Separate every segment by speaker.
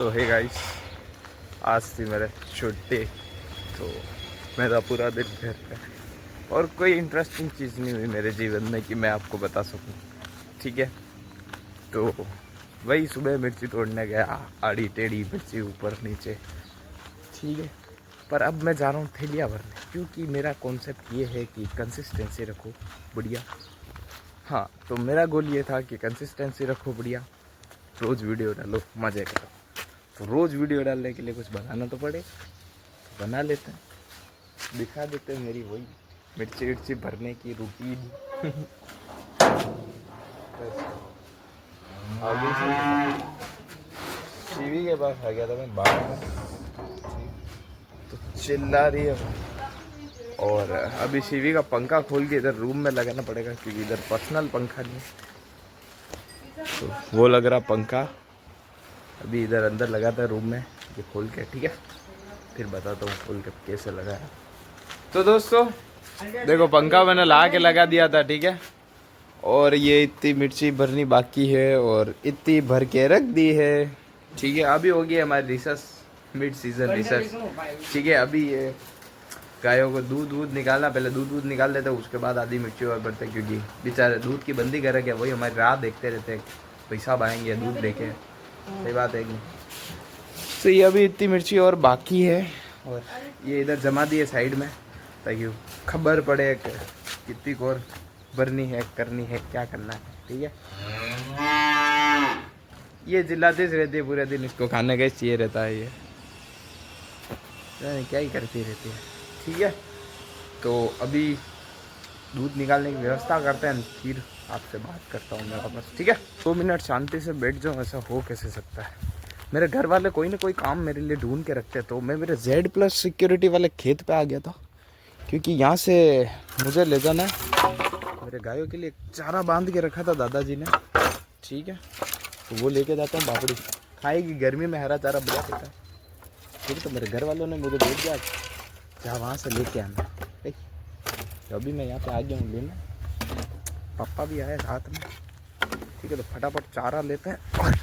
Speaker 1: तो hey guys, आज थी मेरे छुट्टी। तो मेरा पूरा दिन घर पे और कोई इंटरेस्टिंग चीज़ नहीं हुई मेरे जीवन में कि मैं आपको बता सकूं। ठीक है, तो वही सुबह मिर्ची तोड़ने गया, आड़ी टेढ़ी मिर्ची ऊपर नीचे। ठीक है, पर अब मैं जा रहा हूँ थैलियाँ भरने, क्योंकि मेरा कॉन्सेप्ट ये है कि कंसिस्टेंसी रखो बढ़िया। हाँ, तो मेरा गोल ये था कि कंसिस्टेंसी रखो बढ़िया, रोज़ वीडियो डालो, मज़े करो। तो रोज़ वीडियो डालने के लिए कुछ बनाना तो पड़ेगा, तो बना लेते हैं, दिखा देते हैं मेरी वही मिर्ची विर्ची भरने की रूटीन। आगे सीवी के पास आ गया था मैं बाहर में, तो चिल्ला रही है और अभी सीवी का पंखा खोल के इधर रूम में लगाना पड़ेगा, क्योंकि इधर पर्सनल पंखा नहीं है। तो वो लग रहा पंखा अभी इधर अंदर लगाता है रूम में, ये खोल के। ठीक है, फिर बताता हूँ खोल के कैसे लगाया। तो दोस्तों देखो, पंखा मैंने ला के लगा दिया था। ठीक है, और ये इतनी मिर्ची भरनी बाकी है और इतनी भर के रख दी है। ठीक है, अभी होगी हमारी रिसर्च, मिड सीजन रिसर्च। ठीक है, अभी ये गायों को दूध निकालना, पहले दूध निकाल देते, उसके बाद आधी मिर्ची और भरते, क्योंकि बेचारे दूध की बंदी कर रखे, वही हमारी राह देखते रहते हैं, पैसा आएंगे दूध देके। सही बात है कि नहीं? तो ये अभी इतनी मिर्ची और बाकी है, और ये इधर जमा दी है साइड में, ताकि खबर पड़े कितनी और भरनी है, करनी है, क्या करना है। ठीक है, ये चिल्लाते रहती है पूरे दिन, इसको खाने का चाहिए रहता है, ये क्या ही करती रहती है। ठीक है, तो अभी दूध निकालने की व्यवस्था करते हैं, फिर आपसे बात करता हूँ मैं वापस। ठीक है, 2 मिनट शांति से बैठ जाऊँ, ऐसा हो कैसे सकता है। मेरे घर वाले कोई ना कोई काम मेरे लिए ढूंढ के रखते हैं। तो मैं मेरे Z+ सिक्योरिटी वाले खेत पे आ गया था, क्योंकि यहाँ से मुझे ले जाना है मेरे गायों के लिए। चारा बांध के रखा था दादाजी ने। ठीक है, तो वो लेके जाता हूँ, बापड़ी खाएगी, गर्मी में हरा चारा बढ़िया देता है। फिर तो मेरे घर वालों ने मुझे भेज दिया, जहाँ वहाँ से लेके आना। तो अभी मैं यहाँ पे आ गया हूँ लेने, पापा भी आए साथ में। ठीक है, तो फटाफट चारा लेते हैं और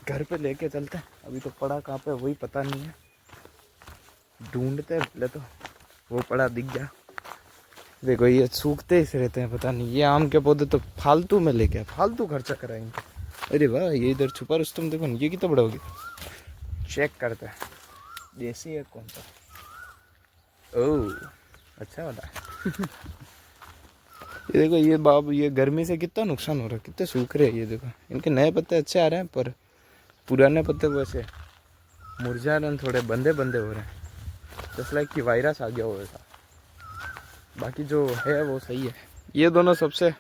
Speaker 1: घर पे लेके चलते हैं। अभी तो पड़ा कहाँ पे वही पता नहीं है, ढूंढते हैं पहले। तो वो पड़ा दिख गया। देखो, ये सूखते ही रहते हैं, पता नहीं। ये आम के पौधे तो फालतू में लेके फालतू खर्चा कराएंगे। अरे वाह, ये इधर छुपा रुस्तम देखो, ये कितना बड़ा हो गया। चेक करते हैं देसी है कौन सा। ओह, अच्छा वाला है। ये देखो, ये बाब, ये गर्मी से कितना नुकसान हो रहा है, कितने सूख रहे हैं। ये देखो, इनके नए पत्ते अच्छे आ रहे हैं, पर पुराने पत्ते वैसे मुरझा रहे हैं, थोड़े बंदे बंदे हो रहे हैं, जैसे लाइक कि वायरस आ गया हो वैसा। बाकी जो है वो सही है। ये दोनों सबसे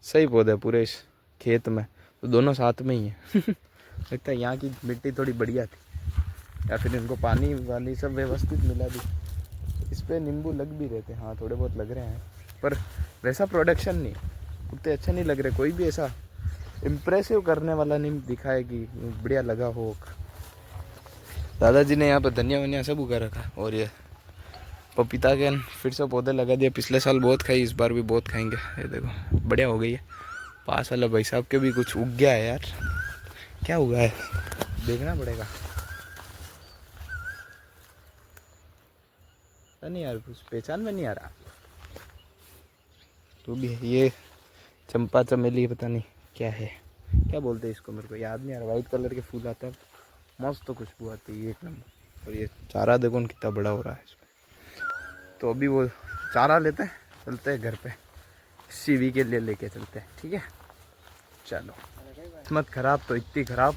Speaker 1: सही पौधे पूरे इस खेत में, तो दोनों साथ में ही है। लगता है यहाँ की मिट्टी थोड़ी बढ़िया थी, या फिर इनको पानी वानी सब व्यवस्थित मिला भी। इस पर नींबू लग भी रहते हैं, हाँ थोड़े बहुत लग रहे हैं, पर वैसा प्रोडक्शन नहीं, उतने अच्छे नहीं लग रहे। कोई भी ऐसा इम्प्रेसिव करने वाला नहीं दिखा है कि बढ़िया लगा हो। दादाजी ने यहाँ पर धनिया वनिया सब उगा रखा, और ये पपीता के फिर से पौधे लगा दिए। पिछले साल बहुत खाई, इस बार भी बहुत खाएंगे। ये देखो, बढ़िया हो गई है। पास वाला भाई साहब के भी कुछ उग गया है यार, क्या उगा है देखना पड़ेगा। नहीं यार, कुछ पहचान में नहीं आ रहा। तो भी है ये चंपा चमेली, पता नहीं क्या है, क्या बोलते हैं इसको, मेरे को याद नहीं आ रहा। वाइट कलर के फूल आता है, मस्त तो खुशबू आती है एक नंबर। और ये चारा देखो कितना बड़ा हो रहा है इसमें। तो अभी वो चारा लेते हैं, चलते हैं घर पे, सीवी के लिए लेके चलते हैं। ठीक है, चलो। किस्मत खराब तो इतनी खराब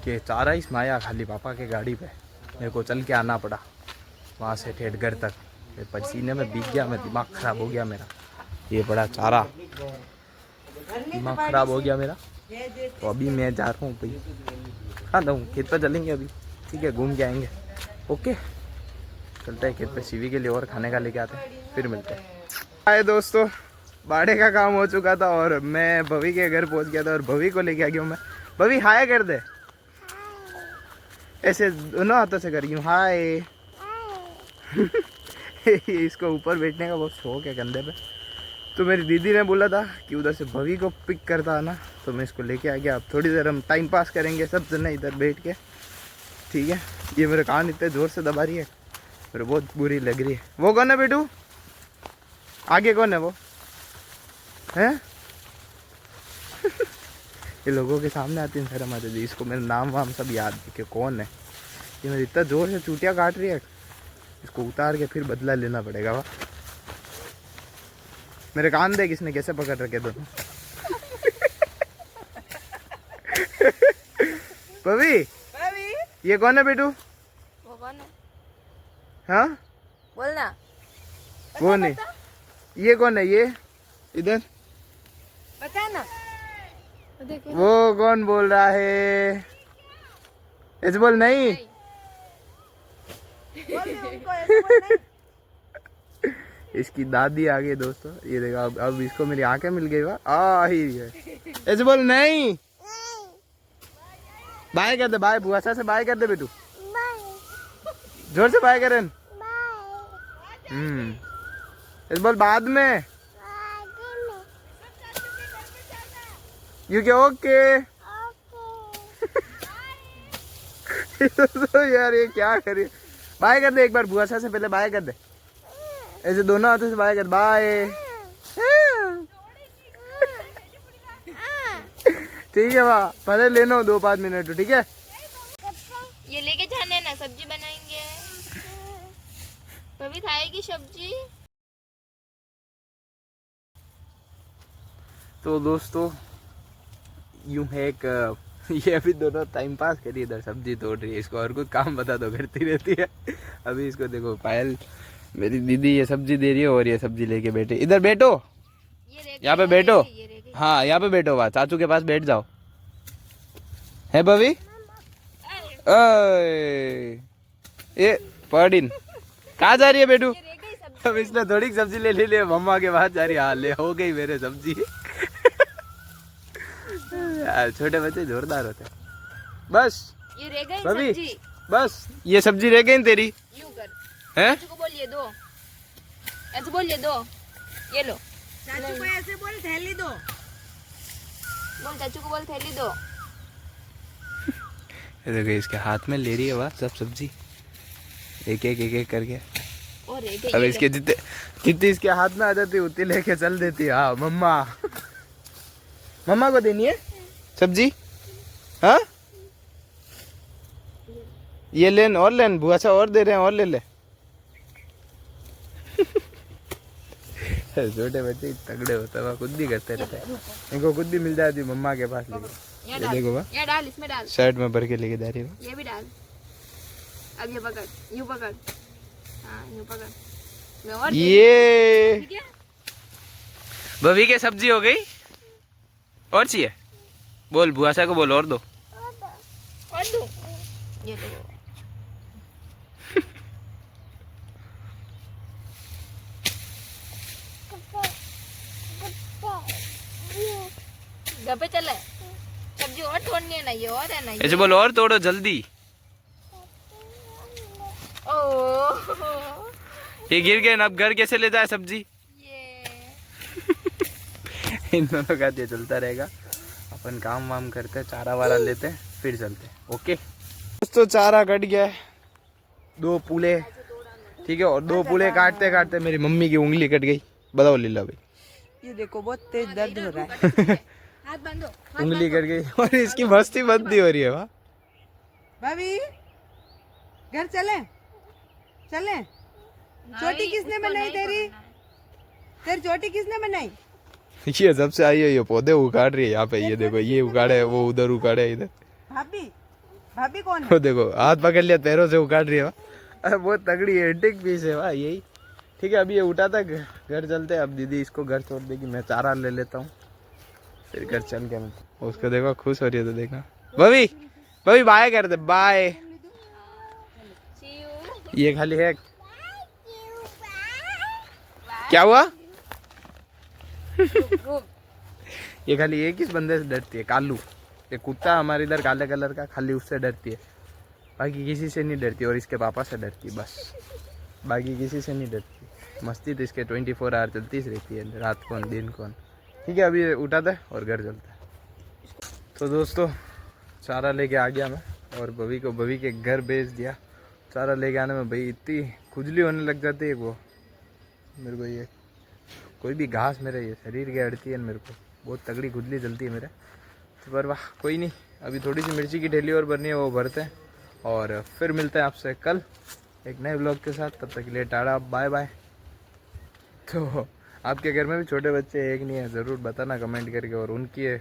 Speaker 1: कि चारा ही समाया खाली पापा के गाड़ी पे, मेरे को चल के आना पड़ा वहाँ से ठेठ घर तक। पसीने में भीग गया मैं, दिमाग ख़राब हो गया मेरा। ये बड़ा चारा, दिमाग ख़राब हो गया मेरा। तो अभी मैं जा रहा हूँ भाई, हाँ तो खेत पर चलेंगे अभी। ठीक है, घूम के आएंगे। ओके, चलते हैं खेत पे, सीवी के लिए और खाने का लेके आते हैं, फिर मिलते हैं। हाय दोस्तों, बाड़े का काम हो चुका था और मैं भवी के घर पहुंच गया था, और भवी को लेके आ गया हूँ मैं। भवी हाय कर दे, ऐसे दोनों हाथों से कर रही हूँ हाय। इसको ऊपर बैठने का बहुत शौक है कंधे पे। तो मेरी दीदी ने बोला था कि उधर से भवी को पिक करता है ना, तो मैं इसको लेके आ गया। अब थोड़ी देर हम टाइम पास करेंगे सब जने इधर बैठ के, ठीक है। ये मेरे कान इतने ज़ोर से दबा रही है, मेरे बहुत बुरी लग रही है। वो कौन है बेटू, आगे कौन है वो है? ये लोगों के सामने आती है शर्म आती थी। इसको मेरा नाम वाम सब याद है कि कौन है। ये मेरी इतना जोर से चूटियाँ काट रही है, इसको उतार के फिर बदला लेना पड़ेगा। वाह, मेरे कान देख इसने कैसे पकड़ रखे दोनों। पवी, ये कौन है बेटू?
Speaker 2: वो कौन है?
Speaker 1: हाँ
Speaker 2: बोलना।
Speaker 1: वो नहीं, ये कौन है? ये इधर
Speaker 2: बता ना।
Speaker 1: वो कौन बोल रहा है? ऐसे बोल नहीं। इसकी दादी आ गई दोस्तों, ये देखो। अब इसको मेरी आंखें मिल गई। वाह आ ही है। ऐसे बोल नहीं। बाय कर दे, बाय बुआ से बाय कर दे बेटू, जोर से बाय करें। ऐसे बोल बाद में। यू क्या ओके? तो यार ये क्या करिए। बाय कर दे एक बार बुआ से पहले, बाय कर दे। ऐसे दोनों हाथों से बाय कर, बाय। ठीक है वाह, पहले लेना 2-5 मिनट, ठीक है।
Speaker 2: ये लेके जाने ना, सब्जी बनाएंगे। कभी खाएगी सब्जी।
Speaker 1: तो दोस्तों यूं है एक ये अभी दोनों टाइम पास करिए, इधर सब्जी तोड़ रही है। इसको और कुछ काम बता दो, करती रहती है। अभी इसको देखो, पायल मेरी दीदी ये सब्जी दे रही है और ये सब्जी लेके बैठे। इधर बैठो, यहाँ पे बैठो। हाँ यहाँ पे बैठो, वाह चाचू के पास बैठ जाओ। है बवी? ये पढ़िन कहाँ जा रही है बेटू? अब इसने थोड़ी सब्जी ले ली, मम्मा के पास जा रही है। हाँ ले, हो गई मेरे सब्जी। यार छोटे बच्चे जोरदार होते हैं। बस
Speaker 2: ये रह गई
Speaker 1: बवी,
Speaker 2: सब्जी।
Speaker 1: बस ये सब्जी रह गई तेरी।
Speaker 2: यूं कर,
Speaker 1: हैं?
Speaker 2: चाचू को बोलिए दो, ऐसे बोलिए दो। ये लो,
Speaker 3: चाचू को ऐसे बोल, थैली दो।
Speaker 2: बोल चाचू को बोल थैली दो।
Speaker 1: ये देखो इसके हाथ में ले रही है वाह सब सब्जी, एक एक करके।
Speaker 2: और रह गई।
Speaker 1: अब इसके जितनी इसके हाथ में आ जाती है उतनी लेके चल देती है। हाँ मम्मा, मम्मा को देनी है सब्जी। हाँ ये लेन और लेन, बुआ सा और दे रहे हैं, और ले ले। छोटे बच्चे तगड़े होते हैं, खुद भी करते रहते हैं। इनको खुद भी मिल जाती मम्मा के पास लेके। ये देखो वाह,
Speaker 2: ये डाल, इसमें डाल,
Speaker 1: शर्ट में भर के लेके जा रही है।
Speaker 2: ये भी डाल। अब ये पकड़, यूं पकड़। हाँ यूं पकड़। मैं और
Speaker 1: ये
Speaker 2: ठीक है।
Speaker 1: बवी के सब्जी हो गई, और चाहिए? बोल बुआ सा को बोल और दो।
Speaker 2: और दो, ये लो। घर पे चले, सब्जी और तोड़नी है ना, ये और है ना।
Speaker 1: ऐसे बोल और तोड़ो जल्दी।
Speaker 2: ओह
Speaker 1: ये गिर गए ना, अब घर कैसे ले जाए सब्जी?
Speaker 2: ये
Speaker 1: इन दोनों का ये चलता रहेगा। अपन काम वाम करते, चारा वारा लेते, फिर चलते। ओके दोस्तों, चारा कट गया है, 2 पूले, ठीक है। और 2 पूले काटते काटते मेरी मम्मी की उंगली कट गई। बताओ लीला भाई,
Speaker 3: ये देखो बहुत तेज दर्द हो रहा है।
Speaker 2: हाथ बांधो।
Speaker 1: उंगली कट गई और इसकी मस्ती बंदी हो रही है। वाह
Speaker 3: भाभी घर चले, चले। चोटी किसने बनाई तेरी? तेरी चोटी किसने बनाई?
Speaker 1: ये सबसे आई है, ये पौधे उखाड़ रही है यहाँ पे। ये देखो, ये उखाड़े, वो उधर उखाड़े, इधर।
Speaker 3: भाभी, भाभी कौन है?
Speaker 1: वो देखो हाथ पकड़ लिया, पैरों से उखाड़ रही है। वाह, अरे बहुत तगड़ी हेडेक पीस है वाह यही। ठीक है अभी ये उठा था, घर चलते हैं। अब दीदी इसको घर छोड़ देगी, मैं चारा ले लेता हूँ, फिर घर चल के मैं उसको देखो खुश हो रही है तो देखना। बवी, बवी बाय कर दे, बाय। ये खाली है, क्या हुआ? ये खाली एक ही बंदे से डरती है, कालू। ये कुत्ता हमारे इधर काले कलर का, खाली उससे डरती है, बाकी किसी से नहीं डरती। और इसके पापा से डरती है बस, बाकी किसी से नहीं डरती। मस्ती तो इसके 24 आवर चलती रहती है, रात कौन दिन कौन। ठीक है अभी उठाता है और घर चलता है। तो दोस्तों चारा लेके आ गया मैं और बवी के घर भेज दिया। चारा लेके आने में भाई इतनी खुजली होने लग जाती है वो मेरे को, ये कोई भी घास मेरे ये शरीर के अड़ती है, मेरे को बहुत तगड़ी खुजली जलती है मेरे। तो पर वाह कोई नहीं, अभी थोड़ी सी मिर्ची की ढेली और भरनी है, वो भरते हैं और फिर मिलते हैं आपसे कल एक नए ब्लॉग के साथ। तब तक के लिए टाटा बाय बाय। तो आपके घर में भी छोटे बच्चे एक नहीं है, ज़रूर बताना कमेंट करके, और उनकी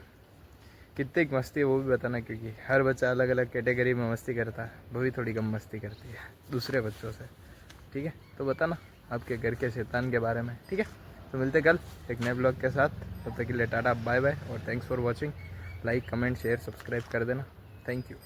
Speaker 1: कितनी मस्ती है वो भी बताना, क्योंकि हर बच्चा अलग अलग कैटेगरी में मस्ती करता है। वो भी थोड़ी कम मस्ती करती है दूसरे बच्चों से, ठीक है। तो बताना आपके घर के शैतान के बारे में, ठीक है। तो मिलते कल एक नए ब्लॉग के साथ। तब तक के लिए टाटा बाय बाय और thanks for watching. Like comment share subscribe कर देना। Thank you.